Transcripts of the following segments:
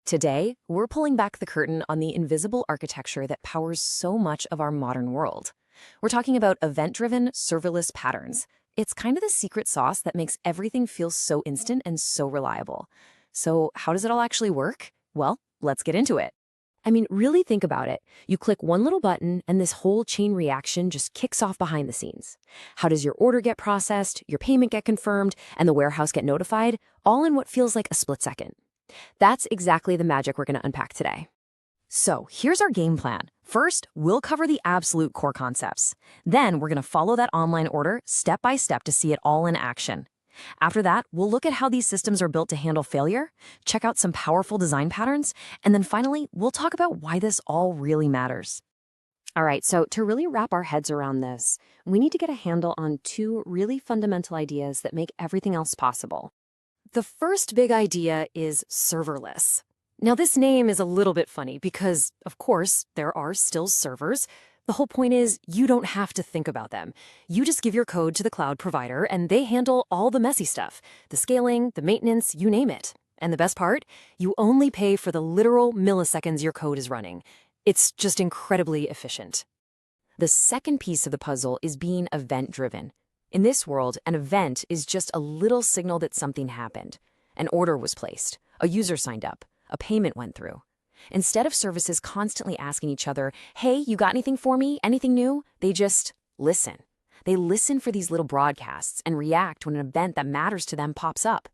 Today, we're pulling back the curtain on the invisible architecture that powers so much of our modern world. We're talking about event-driven, serverless patterns. It's kind of the secret sauce that makes everything feel so instant and so reliable. So how does it all actually work? Well, let's get into it. I mean, really think about it. You click one little button and this whole chain reaction just kicks off behind the scenes. How does your order get processed, your payment get confirmed, and the warehouse get notified, all in what feels like a split second? That's exactly the magic we're going to unpack today. So here's our game plan. First, we'll cover the absolute core concepts. Then we're going to follow that online order step by step to see it all in action. After that, we'll look at how these systems are built to handle failure, check out some powerful design patterns, and then finally, we'll talk about why this all really matters. All right, so to really wrap our heads around this, we need to get a handle on two really fundamental ideas that make everything else possible. The first big idea is serverless. Now, this name is a little bit funny because, of course, there are still servers. The whole point is you don't have to think about them. You just give your code to the cloud provider and they handle all the messy stuff, the scaling, the maintenance, you name it. And the best part, you only pay for the literal milliseconds your code is running. It's just incredibly efficient. The second piece of the puzzle is being event-driven. In this world, an event is just a little signal that something happened. An order was placed, a user signed up, a payment went through. Instead of services constantly asking each other, hey, you got anything for me, anything new? They just listen. They listen for these little broadcasts and react when an event that matters to them pops up.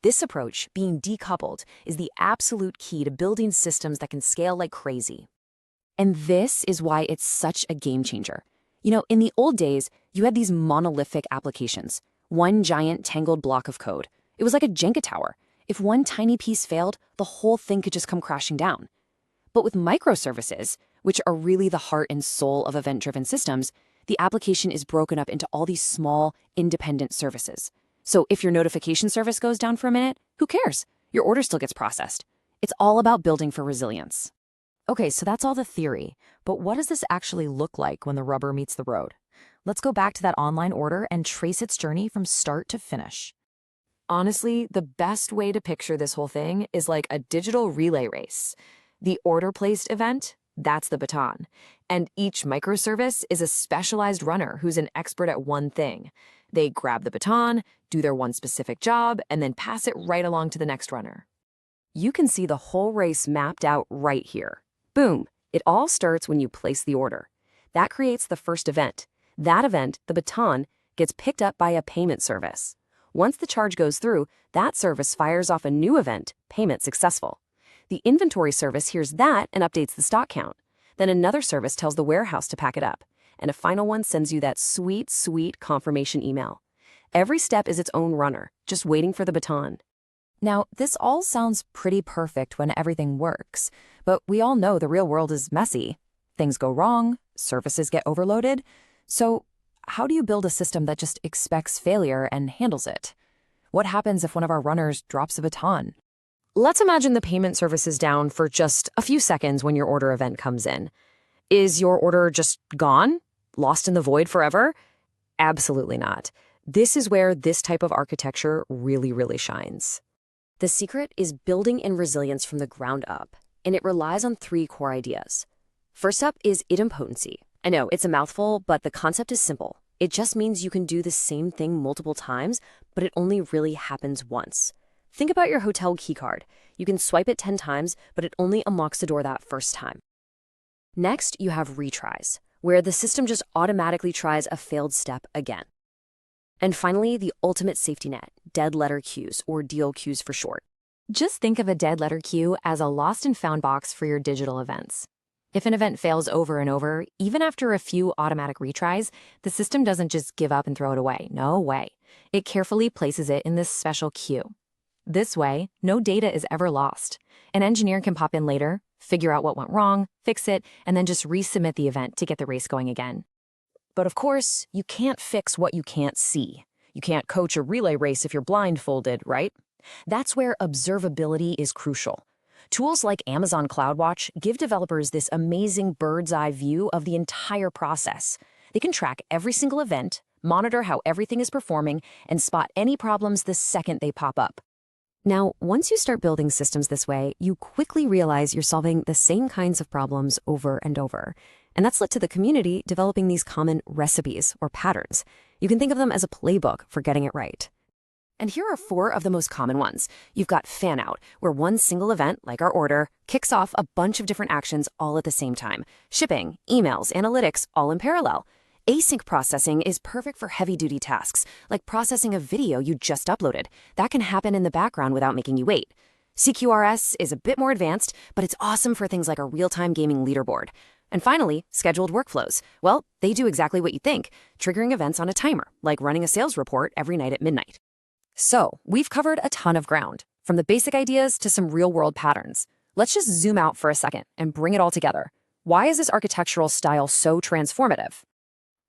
This approach, being decoupled, is the absolute key to building systems that can scale like crazy. And this is why it's such a game changer. You know, in the old days, you had these monolithic applications, one giant tangled block of code. It was like a Jenga tower. If one tiny piece failed, the whole thing could just come crashing down. But with microservices, which are really the heart and soul of event-driven systems, the application is broken up into all these small, independent services. So if your notification service goes down for a minute, who cares? Your order still gets processed. It's all about building for resilience. Okay, so that's all the theory, but what does this actually look like when the rubber meets the road? Let's go back to that online order and trace its journey from start to finish. Honestly, the best way to picture this whole thing is like a digital relay race. The order placed event, that's the baton. And each microservice is a specialized runner who's an expert at one thing. They grab the baton, do their one specific job, and then pass it right along to the next runner. You can see the whole race mapped out right here. Boom! It all starts when you place the order. That creates the first event. That event, the baton, gets picked up by a payment service. Once the charge goes through, that service fires off a new event, payment successful. The inventory service hears that and updates the stock count. Then another service tells the warehouse to pack it up. And a final one sends you that sweet, sweet confirmation email. Every step is its own runner, just waiting for the baton. Now, this all sounds pretty perfect when everything works, but we all know the real world is messy. Things go wrong, services get overloaded. So how do you build a system that just expects failure and handles it? What happens if one of our runners drops a baton? Let's imagine the payment service is down for just a few seconds when your order event comes in. Is your order just gone? Lost in the void forever? Absolutely not. This is where this type of architecture really shines. The secret is building in resilience from the ground up, and it relies on three core ideas. First up is idempotency. I know, it's a mouthful, but the concept is simple. It just means you can do the same thing multiple times, but it only really happens once. Think about your hotel keycard. You can swipe it 10 times, but it only unlocks the door that first time. Next, you have retries, where the system just automatically tries a failed step again. And finally, the ultimate safety net, dead letter queues, or DL queues for short. Just think of a dead letter queue as a lost and found box for your digital events. If an event fails over and over, even after a few automatic retries, the system doesn't just give up and throw it away. No way. It carefully places it in this special queue. This way, no data is ever lost. An engineer can pop in later, figure out what went wrong, fix it, and then just resubmit the event to get the race going again. But of course, you can't fix what you can't see. You can't coach a relay race if you're blindfolded, right? That's where observability is crucial. Tools like Amazon CloudWatch give developers this amazing bird's-eye view of the entire process. They can track every single event, monitor how everything is performing, and spot any problems the second they pop up. Now, once you start building systems this way, you quickly realize you're solving the same kinds of problems over and over. And that's led to the community developing these common recipes or patterns. You can think of them as a playbook for getting it right. And here are 4 of the most common ones. You've got fan out, where one single event, like our order, kicks off a bunch of different actions all at the same time. Shipping, emails, analytics, all in parallel. Async processing is perfect for heavy-duty tasks, like processing a video you just uploaded. That can happen in the background without making you wait. CQRS is a bit more advanced, but it's awesome for things like a real-time gaming leaderboard. And finally, scheduled workflows. Well, they do exactly what you think, triggering events on a timer, like running a sales report every night at midnight. So, we've covered a ton of ground, from the basic ideas to some real-world patterns. Let's just zoom out for a second and bring it all together. Why is this architectural style so transformative?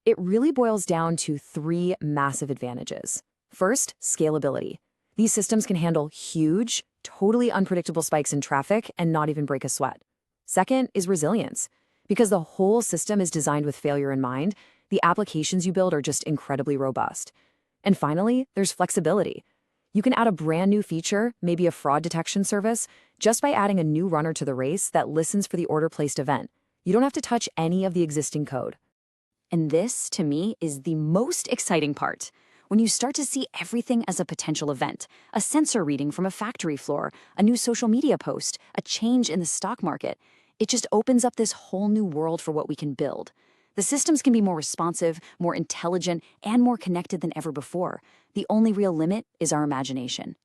It really boils down to 3 massive advantages. First, scalability. These systems can handle huge, totally unpredictable spikes in traffic and not even break a sweat. Second is resilience. Because the whole system is designed with failure in mind, the applications you build are just incredibly robust. And finally, there's flexibility. You can add a brand new feature, maybe a fraud detection service, just by adding a new runner to the race that listens for the order-placed event. You don't have to touch any of the existing code. And this, to me, is the most exciting part. When you start to see everything as a potential event, a sensor reading from a factory floor, a new social media post, a change in the stock market, it just opens up this whole new world for what we can build. The systems can be more responsive, more intelligent, and more connected than ever before. The only real limit is our imagination.